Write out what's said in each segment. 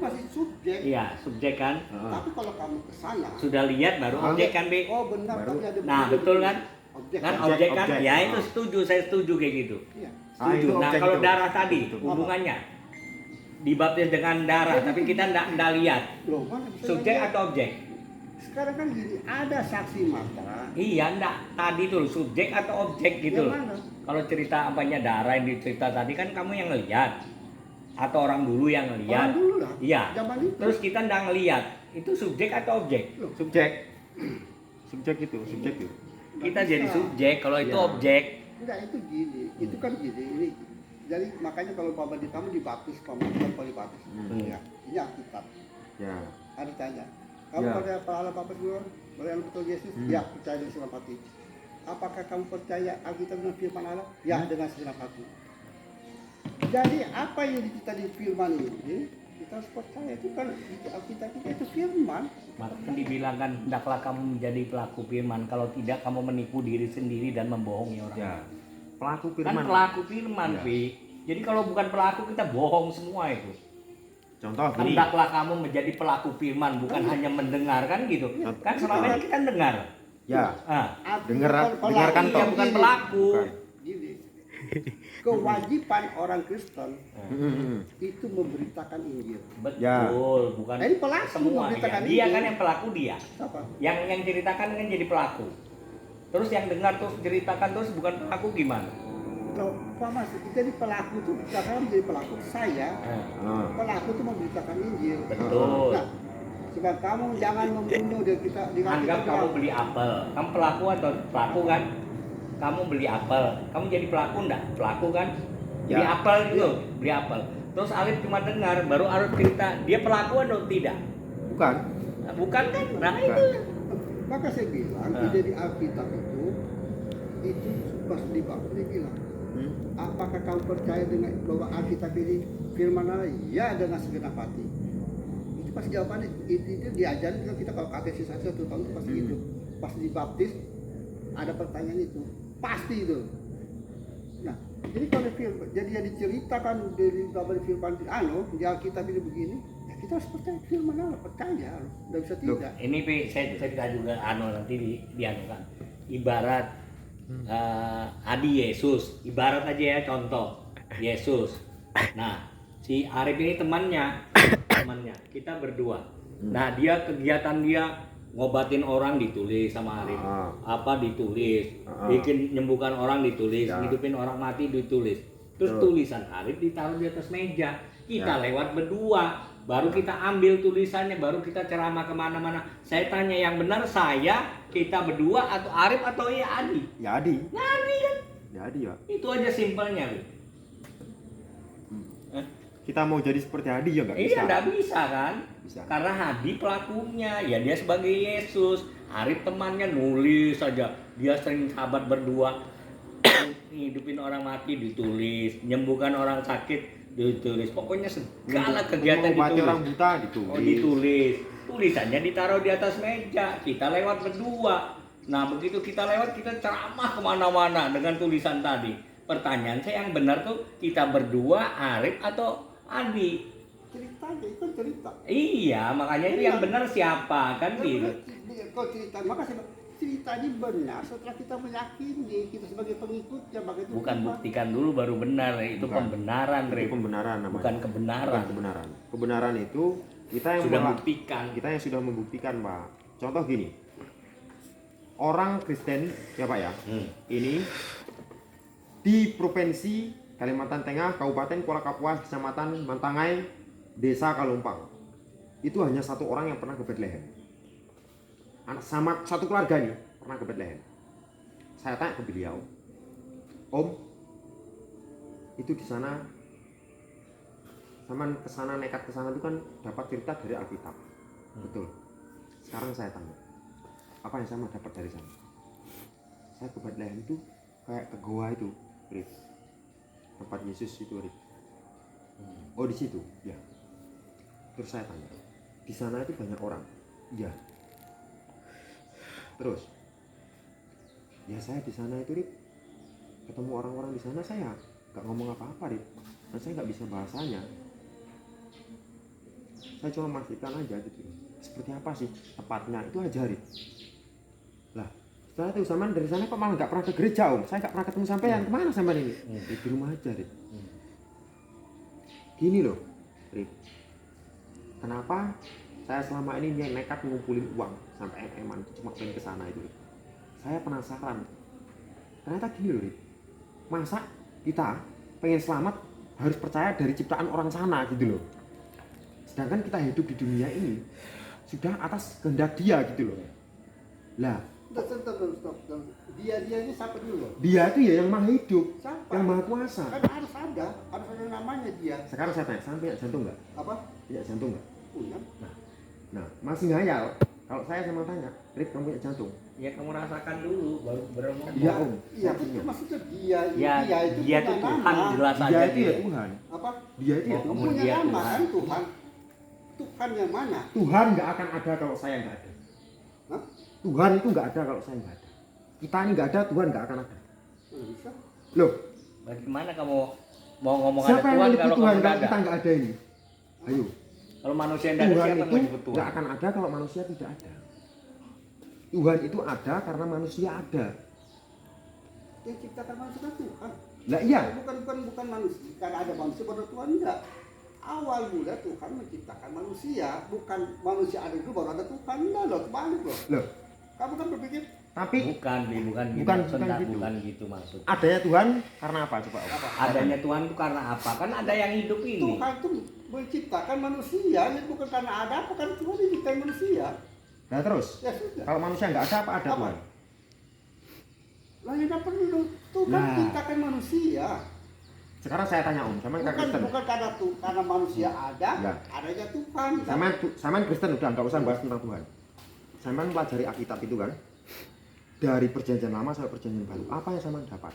masih subjek. Iya, subjek kan. Tapi kalau kamu ke sana Sudah lihat baru objek kan, Bi? oh benar, Baru. tapi ada Nah, betul kan? objek. Kan objek kan? objek. Ya itu setuju, saya setuju kayak gitu. Iya. Setuju. itu Nah, objek kalau itu. darah tadi Betul. hubungannya dibaptis dengan darah, tapi kita enggak lihat. Loh, mana bisa Subjek lihat? atau objek? Sekarang kan gini, ada saksi mata. Iya, enggak. Tadi tuh subjek atau objek gitu. Yang mana? Kalau cerita apanya darah yang dicerita tadi kan kamu yang ngelihat atau orang dulu yang ngelihat. Orang dulu lah. Iya. Zaman itu. Terus kita enggak ngelihat. Itu subjek atau objek? Loh, Subjek. Subjek itu. nggak Kita bisa. jadi subjek kalau itu Iya. objek. Enggak, itu gini. Itu kan gini. Ini jadi makanya kalau Bapak di kamu dibaptis, kamu dibaptis. Ya, ini Alkitab. Ya. Ada tanya. Kamu Ya. percaya Allah Bapa Surga? Percaya betul Yesus? Ya, percaya dengan segenap hati. Apakah kamu percaya Alkitab dengan firman Allah? Ya, dengan segenap hati. Jadi apa yang diceritakan di firman ini kita harus percaya, itu kan di Alkitab itu firman. Maka dibilangkan hendaklah kamu menjadi pelaku firman, kalau tidak kamu menipu diri sendiri dan membohongi orang. Ya. Pelaku Kan firman. pelaku firman, Ya. Pi. Jadi kalau bukan pelaku kita bohong semua itu. Contoh gini. Hendaklah kamu menjadi pelaku firman, bukan hanya mendengar kan gitu. Kan selama ini kita dengar. Ya. Ah, Artinya Dengarkan iya, toh. bukan Gini, pelaku. Bukan. Gini. Kewajiban orang Kristen Hmm. itu memberitakan Injil. Betul, Ya. bukan Ini pelaku semua. memberitakan Ya. Dia ini. kan yang pelaku dia. Apa? Yang ceritakan kan jadi pelaku. Terus yang dengar terus ceritakan terus bukan pelaku gimana? Loh, Pak Mas, jadi pelaku itu sekarang menjadi pelaku. Saya Ah. pelaku itu memberitakan Injil. Betul. Nah, sebab kamu jangan membunuh dia kita Anggap kamu beli apel, kamu pelaku atau pelaku kan? Kamu beli apel, kamu jadi pelaku enggak? Pelaku kan? Beli Ya. apel gitu, beli apel. Terus Alif cuma dengar, baru Alif cerita, dia pelaku atau tidak? Bukan. Nah, bukan kan? Nah Bukan. itu. Maka saya bilang, jadi Alkitab itu pas dibahas dia bilang, apakah kamu percaya dengan bahwa Alkitab ini firman Allah? Ya, dengan segenap hati. Itu pasti jawabannya. Itu diajarin kan kita kalau kateksis 1 tahun itu pasti gitu. Pas dibaptis ada pertanyaan itu, pasti itu. Nah, jadi kalau jadi yang diceritakan dari bapak firman di Alkitab ini begini, ya kita harus percaya firman Allah, percaya, nggak bisa Loh, tidak. Ini Pi, saya cerita juga nanti dianukan. Ibarat Adi Yesus, ibarat aja ya contoh Yesus. Nah, si Arif ini temannya, kita berdua. Nah, dia kegiatan dia ngobatin orang ditulis sama Arif, apa ditulis, bikin nyembuhkan orang ditulis, Ya. hidupin orang mati ditulis. Terus Betul. tulisan Arif ditaruh di atas meja. Kita Ya. lewat berdua, baru kita ambil tulisannya, baru kita ceramah kemana-mana. Saya tanya yang benar saya, kita berdua atau Arif atau ya Adi? Ya Adi. Nah, Adi kan. Ya Adi ya. Itu aja simpelnya, Wi. Kita mau jadi seperti Adi ya nggak bisa. Iya, nggak bisa kan? Bisa. Karena Hadi pelakunya, ya dia sebagai Yesus. Arif temannya nulis saja. Dia sering sahabat berdua. Hidupin orang mati ditulis, menyembuhkan orang sakit ditulis. Pokoknya segala kegiatan Mengobati ditulis. orang buta ditulis. Oh, ditulis. Tulisannya ditaruh di atas meja. Kita lewat berdua. Nah, begitu kita lewat, kita ceramah kemana-mana dengan tulisan tadi. Pertanyaan saya yang benar tuh, kita berdua, Arif atau Adi? Ceritanya itu kan cerita. Iya, makanya itu yang benar siapa kan gitu. Kau cerita, maka saya bilang, cerita ini benar setelah kita meyakini kita sebagai pengikutnya, maka itu Bukan firman. buktikan dulu baru benar, itu Bukan. pembenaran, Itu Rip. pembenaran namanya. Bukan kebenaran. Bukan kebenaran. Kebenaran itu kita yang Sudah melak- buktikan. kita yang sudah membuktikan, Pak. Contoh gini. Orang Kristen, ya Pak ya. Ini di Provinsi Kalimantan Tengah, Kabupaten Kuala Kapuas, Kecamatan Mantangai, Desa Kalumpang. Itu hanya satu orang yang pernah ke Bethlehem. Anak sama satu keluarga nih pernah ke Bethlehem. Saya tanya ke beliau, Om, itu di sana, sama kesana nekat kesana itu kan dapat cerita dari Alkitab, betul. Sekarang saya tanya, apa yang sama dapat dari sana? Saya ke Bethlehem itu kayak ke goa itu, Rif. Tempat Yesus itu, Rif. Oh di situ, ya. Terus saya tanya, di sana itu banyak orang, ya. Terus, ya saya di sana itu, Rif, ketemu orang-orang di sana, saya nggak ngomong apa-apa, Rif. Dan saya nggak bisa bahasanya. Saya cuma memastikan aja gitu. Seperti apa sih tepatnya itu aja Rit. Lah setelah itu sampean dari sana kok malah nggak pernah ke gereja Om. Saya nggak pernah ketemu sampean. Kemana sampean ini? Di rumah aja Rit. Gini loh Rit. Kenapa saya selama ini nekat ngumpulin uang sampai MM-an itu cuma pengen kesana itu. Saya penasaran. Ternyata gini loh Rit. Masa kita pengen selamat harus percaya dari ciptaan orang sana gitu loh. Sedangkan kita hidup di dunia ini sudah atas kehendak dia gitu loh. Lah, Stop. Dia ini siapa dulu loh? dia itu ya yang maha hidup, Siapa? yang maha kuasa. Kan harus ada namanya dia. Sekarang saya tanya, sampai punya jantung nggak? Apa? Punya jantung nggak? Punya. Nah, masih ngayal. Kalau saya sama tanya, Rit kamu punya jantung? Ya kamu rasakan dulu baru ngomong. Iya Om. Iya, saya punya. itu maksudnya dia Ya, itu dia punya tuh Tuhan nama. jelas Dia aja itu ya dia. Tuhan. Apa? Dia itu ya Oh, Tuhan. kamu Punya dia nama Tuhan. kan Tuhan. Tuhan yang mana? Tuhan nggak akan ada kalau saya nggak ada. Hah? Tuhan itu nggak ada kalau saya nggak ada. Kita ini nggak ada, Tuhan nggak akan ada. Mana bisa? Loh, Bagaimana kamu mau ngomong siapa ada yang Tuhan menyebut kalau Tuhan kamu kalau nggak kita ada? nggak ada ini? Ayo, Kalau manusia yang nggak ada Tuhan siapa yang itu menyebut Tuhan? nggak akan ada kalau manusia tidak ada. Tuhan itu ada karena manusia ada. Yang ciptakan manusia kan Tuhan. Lah iya, Bukan manusia. Karena ada manusia baru Tuhan enggak. Awal mula Tuhan menciptakan manusia, bukan manusia ada dulu baru ada Tuhan. Enggak loh, kebalik loh. loh. Kamu kan berpikir Tapi Bukan gitu Bukan maksudnya, gitu. bukan gitu maksud. adanya Tuhan karena apa coba Om? apa? Adanya Tuhan itu karena apa? Kan ada yang hidup ini. Tuhan itu menciptakan manusia, ini bukan karena ada apa kan Tuhan yang menciptakan manusia. Nah terus, Ya sudah. kalau manusia nggak ada apa ada Apa? Tuhan? Lah ya perlu. Tuhan Nah. menciptakan manusia. Sekarang saya tanya Om, sama kan Kristen? Bukan karena manusia ada, Ya. adanya Tuhan. Sama Kristen udah nggak usah bahas tentang Tuhan. Sama pelajari Alkitab itu kan, dari perjanjian lama sampai perjanjian baru, apa yang sama dapat?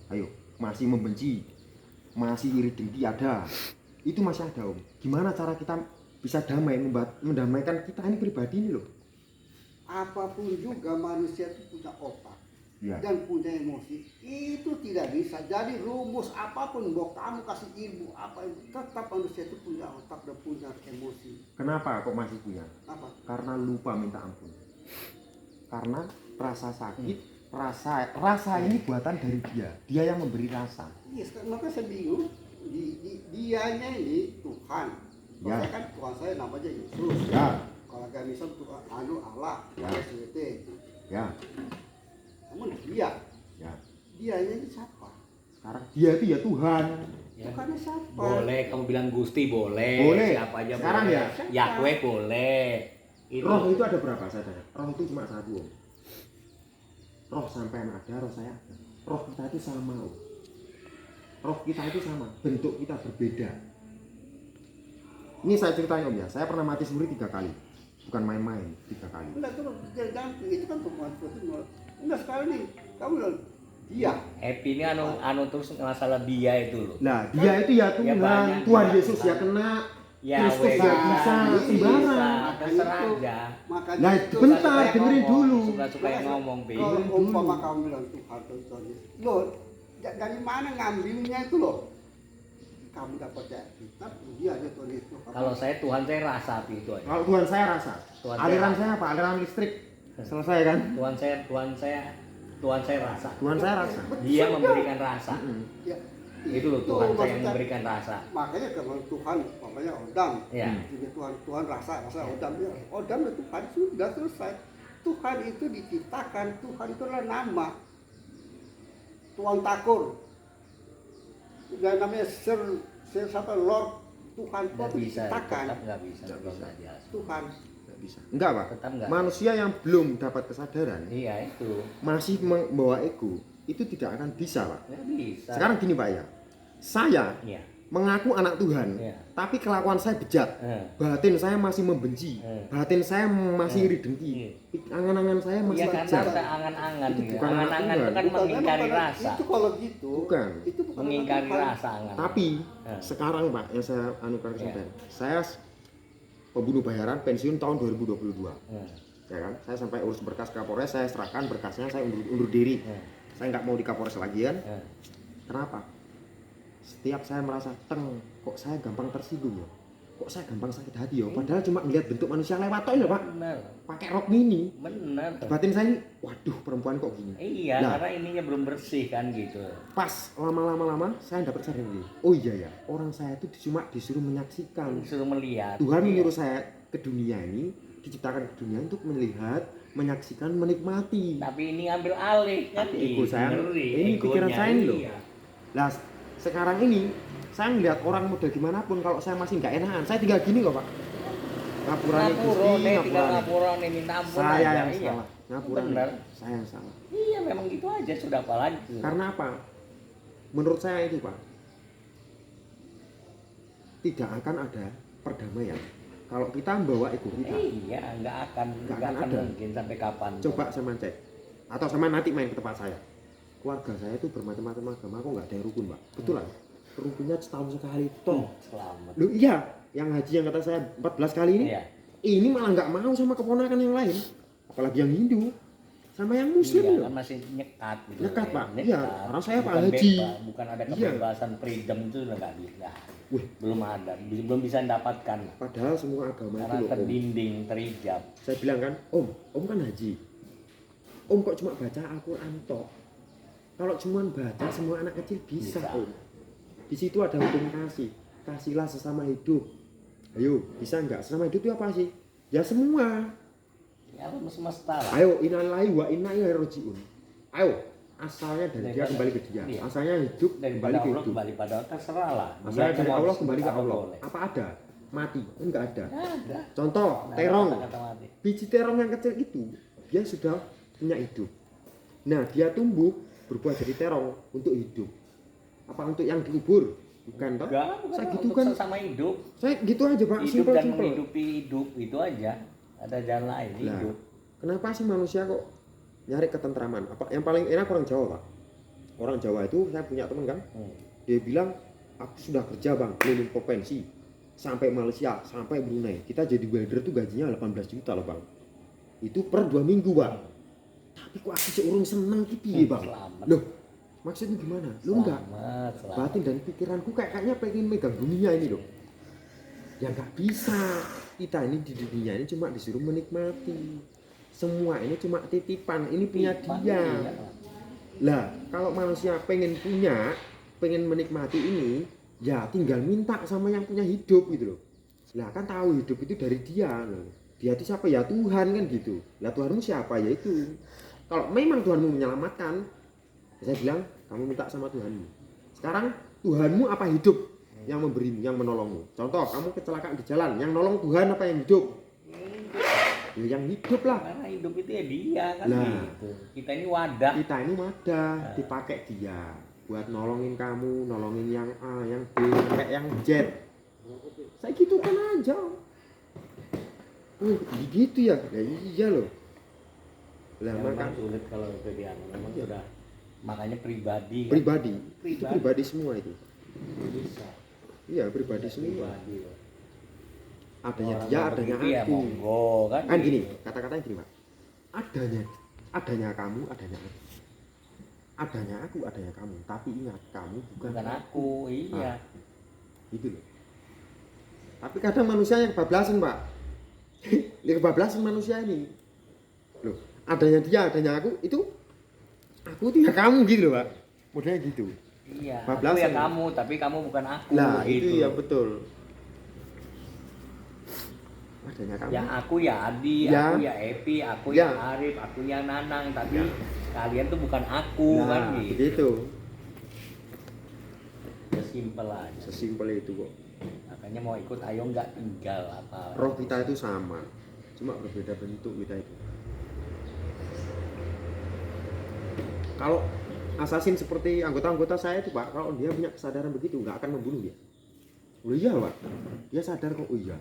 Ayo, masih membenci, masih iri dengki ada, itu masih ada Om. Gimana cara kita bisa damai, mendamaikan kita ini pribadi ini loh? Apapun juga manusia itu punya otak. Ya. Dan punya emosi, itu tidak bisa. Jadi rumus apapun mau kamu kasih ilmu apa itu tetap manusia itu punya otak dan punya emosi. Kenapa kok masih punya? Apa? Karena lupa minta ampun. Karena rasa sakit, rasa ini buatan dari dia yang memberi rasa. Iya, maka saya bingung. Dianya ini Tuhan. Kalau Ya. saya kan Tuhan saya namanya Yesus. Ya, Kalau kayak misal Tuhan Allah, Ya. SWT. ya, Namun dia ini siapa? sekarang dia itu ya Tuhan. Ya. Tuhannya siapa? Boleh kamu bilang Gusti boleh. Boleh. Siapa aja Sekarang boleh. ya? Yahweh boleh. Itu. Roh itu ada berapa saya tanya? Roh itu cuma satu Om. Roh sampai ada, roh saya ada. Roh kita itu sama Om. Roh kita itu sama, bentuk kita berbeda. Ini saya ceritain Om ya, saya pernah mati sendiri 3 kali. Bukan main-main, 3 kali. Enggak terus jangan itu kan Tuhan itu. Enggak sekarang nih kamu bilang dia. Happy ini anu terus masalah dia itu loh. Nah, dia itu ya Tuhan, banyak, Tuhan ya. Yesus ya kena. Kristus Yahweh nggak bisa, sembarang. terserah aja. Makanya Nah, itu bentar, Suka-suka yang dengerin ngomong, dulu. Suka-suka yang ngomong, Pi. kalau Dengerin umpama dulu. kamu bilang Tuhan Yesus. Loh, dari mana ngambilnya itu loh? Kamu dapat ya kitab, dia aja Tuhan Yesus. Kalau saya Tuhan saya rasa Pi, itu aja. Kalau Tuhan saya rasa, Tuhan aliran saya- saya apa? Aliran listrik. Selesai kan? Tuhan saya rasa. Tuhan saya rasa. Dia memberikan rasa. Mm-mm. Ya, Itu loh Tuhan saya yang maksudnya. memberikan rasa. Makanya kalau Tuhan, makanya Odam. Ya. Jadi Tuhan rasa Odam ya. Odam itu Tuhan sudah selesai. Tuhan itu diciptakan, Tuhan itu adalah nama. Tuhan Takur. Dan namanya Sir siapa Lord Tuhan itu Nggak bisa, diciptakan. tetap nggak bisa. Nggak kalau bisa. nggak jelas. Tuhan. Nggak bisa. Enggak Pak. Tetap nggak. Manusia yang belum dapat kesadaran, Iya itu. masih membawa ego, itu tidak akan bisa Pak. Nggak bisa. Sekarang gini Pak ya, saya Iya. mengaku anak Tuhan, Iya. tapi kelakuan saya bejat. Batin saya masih membenci, batin saya masih iri dengki, angan-angan saya masih Iya karena wajar. ada angan-angan. Itu Gitu. bukan anak Angan-angan itu Tuhan. kan Bukan, mengingkari memang rasa. Itu kalau gitu. Bukan. Itu bukan Mengingkari Tuhan. rasa angan. Tapi Eh. sekarang Pak, yang saya anukan kesadaran, saya pembunuh bayaran pensiun tahun 2022. Ya kan? Saya sampai urus berkas Kapolres, saya serahkan berkasnya, saya undur diri. Saya nggak mau di Kapolres lagi kan? Kenapa? Setiap saya merasa kok saya gampang tersinggung ya. kok saya gampang sakit hati ya, padahal cuma ngeliat bentuk manusia lewat tok ya Pak, Bener, pakai rok mini. bener. Batin saya ini, waduh perempuan kok gini. Iya, Nah. karena ininya belum bersih kan gitu. Pas lama-lama saya dapat sadar ini. Oh iya ya, orang saya itu cuma disuruh menyaksikan. Disuruh melihat. Tuhan Iya. menyuruh saya ke dunia ini, diciptakan ke dunia untuk melihat, menyaksikan, menikmati. Tapi ini ambil alih kan. Tapi ego saya, Ngeri, ini pikiran egonya, saya ini loh. iya. Nah sekarang ini saya ngeliat orang model gimana pun, kalau saya masih nggak enakan, saya tinggal gini kok Pak. Ngapurane Gusti, Ngapurane, tinggal ngapurane. ngapurane, minta ampun Saya aja, yang iya. salah, ngapurane. Bener. Saya yang salah. Iya memang gitu aja, sudah apa lagi. Karena apa? Menurut saya itu Pak, tidak akan ada perdamaian kalau kita membawa ego kita. Iya, nggak akan ada. mungkin sampai kapan. Coba sama cek, atau sama nanti main ke tempat saya. Keluarga saya itu bermacam-macam agama, kok nggak ada yang rukun Pak. Betul lah. Rukunnya setahun sekali toh. Selamat. Loh iya, yang haji yang kata saya 14 kali ini, Iya. ini malah nggak mau sama keponakan yang lain, apalagi yang Hindu, sama yang Muslim Iya, loh. kan masih nyekat gitu. Nyekat, Pak. Nyekat. Iya, orang saya Pak Bukan Haji. bukan ada Iya. kebebasan freedom itu udah nggak bisa. Wih. Belum ada, belum bisa mendapatkan. Padahal semua agama itu Karena loh Om. terdinding, terijab. Saya bilang kan, Om kan haji. Om kok cuma baca Al-Quran toh? Kalau cuma baca semua anak kecil bisa, Bisa. Om. Di situ ada hukum kasih. Kasihlah sesama hidup. Ayo, bisa nggak? Sesama hidup itu apa sih? Ya semua. Ya semesta lah. Ayo, innalillahi wa inna ilaihi rajiun. Ayo, asalnya dari dia Daripada- kembali ke dia. iya. Asalnya hidup Daripada kembali ke Allah hidup. kembali pada Allah, terserah lah. Asalnya dari Dia Allah mau kembali ke apa Allah. boleh. Apa ada? Mati? Enggak ada. Nggak ada. Contoh, Nggak ada terong. kata-kata mati. Biji terong yang kecil itu dia sudah punya hidup. Nah, dia tumbuh berbuah jadi terong untuk hidup. Apa untuk yang dikubur? Bukan toh? Enggak, Saya bukan gitu untuk kan. sesama hidup. Saya gitu aja Pak, Hidup simpel dan simpel. menghidupi hidup itu aja. Ada jalan lain Nah, hidup. kenapa sih manusia kok nyari ketentraman? Apa yang paling enak orang Jawa Pak? Orang Jawa itu saya punya teman kan, dia bilang aku sudah kerja Bang keliling provinsi sampai Malaysia, sampai Brunei. Kita jadi welder tuh gajinya 18 juta loh Bang. Itu per 2 minggu Bang. Tapi kok aku seorang seneng gitu ya Bang. Selamat. Loh, maksudnya gimana? Lu enggak? Selamat. Batin dan pikiranku kayaknya pengen megang dunia ini loh. Ya nggak bisa. Kita ini di dunia ini cuma disuruh menikmati. Semua ini cuma titipan. Ini punya Titipan, dia. iya. Lah, kalau manusia pengen punya, pengen menikmati ini, ya tinggal minta sama yang punya hidup gitu loh. Lah kan tahu hidup itu dari dia loh. Dia itu siapa? Ya Tuhan kan gitu. Lah Tuhanmu siapa? Ya itu. Kalau memang Tuhanmu menyelamatkan, saya bilang kamu minta sama Tuhanmu. Sekarang Tuhanmu apa hidup yang memberimu, yang menolongmu? Contoh, kamu kecelakaan di jalan, yang nolong Tuhan apa yang hidup? Ya, yang hidup lah. Karena hidup itu ya dia kan Lah. gitu. Kita ini wadah. Kita ini wadah dipakai dia buat nolongin kamu, nolongin yang A, yang B, sampai yang Z. Saya gitu kan aja. Gitu ya? Ya iya loh. Lah Ya, maka memang sulit kalau itu dia. Memang Iya. sudah makanya pribadi. kan. pribadi, itu pribadi semua itu. Bisa. Iya pribadi semua. Pribadi. loh. Adanya Orang dia, yang adanya begitu ya aku. monggo kan. Kan gini, gitu. kata-katanya gini Pak. Adanya kamu, adanya aku. Adanya aku, adanya kamu. Tapi ingat, kamu bukan Bukan aku, iya. Gitu loh. Tapi kadang manusia yang kebablasan Pak. Ini kebablasan manusia ini. Loh, adanya dia, adanya aku, itu aku itu ya kamu gitu loh Pak. Modelnya gitu. Iya. Aku Bablasan. ya kamu, tapi kamu bukan aku. Nah, gitu. itu ya betul. Adanya kamu. Ya aku ya Adi, Ya. aku ya Epi, aku Ya. ya Arif, aku ya Nanang, tapi Ya. kalian tuh bukan aku kan Nah, gitu. begitu. Ya simpel aja. Sesimpel itu kok. Makanya mau ikut ayo nggak tinggal apa. Roh kita itu sama, cuma berbeda bentuk kita itu. Kalau assassin seperti anggota-anggota saya itu Pak, kalau dia punya kesadaran begitu nggak akan membunuh dia. Oh iya Pak, dia sadar kok. Oh iya,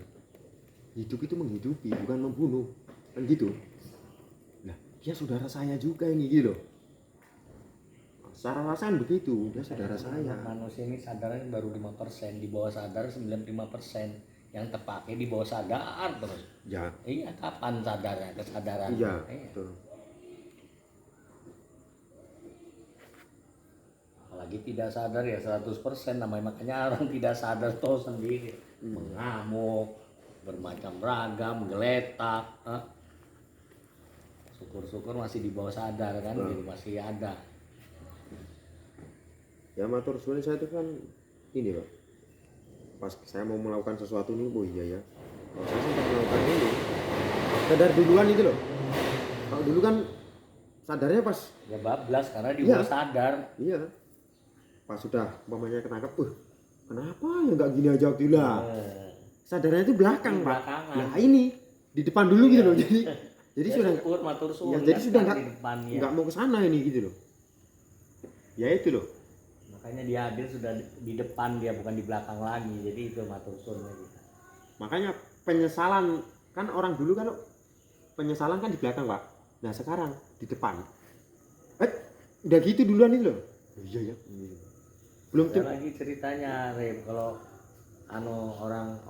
hidup itu menghidupi bukan membunuh, kan gitu. Nah dia saudara saya juga ini gitu loh. Secara rasaan begitu, dia saudara saya. Manusia ini sadarnya baru 5%, di bawah sadar 95%. Yang terpakai di bawah sadar terus. Ya, Iya, kapan sadarnya kesadaran? iya, Iya. betul. Apalagi tidak sadar ya 100%, namanya makanya orang tidak sadar tahu sendiri. mengamuk, bermacam ragam, geletak. Syukur-syukur masih di bawah sadar kan, jadi masih ada. Ya matur suwun saya itu kan ini Pak. Pas saya mau melakukan sesuatu ini, oh iya ya. Kalau saya sempat melakukan ini, sadar duluan itu loh. Kalau dulu kan sadarnya pas Ya bablas karena di Iya. bawah sadar. iya. Pas sudah umpamanya ketangkep, kenapa ya nggak gini aja waktu itu lah. Sadarnya itu belakang, Di Pak. belakangan. Nah, ini di depan dulu gitu loh. Jadi Ya sudah syukur, matur suwun. ya, jadi kan sudah di depannya. nggak mau ke sana ini gitu loh. Ya itu loh. Makanya dia hadir sudah di depan, dia bukan di belakang lagi. Jadi itu matur suwunnya kita. Makanya penyesalan kan orang dulu kan penyesalan kan di belakang, Pak. Nah, sekarang di depan. Udah gitu duluan itu loh. Oh, iya ya. Belum Ada lagi ceritanya, Rep, kalau orang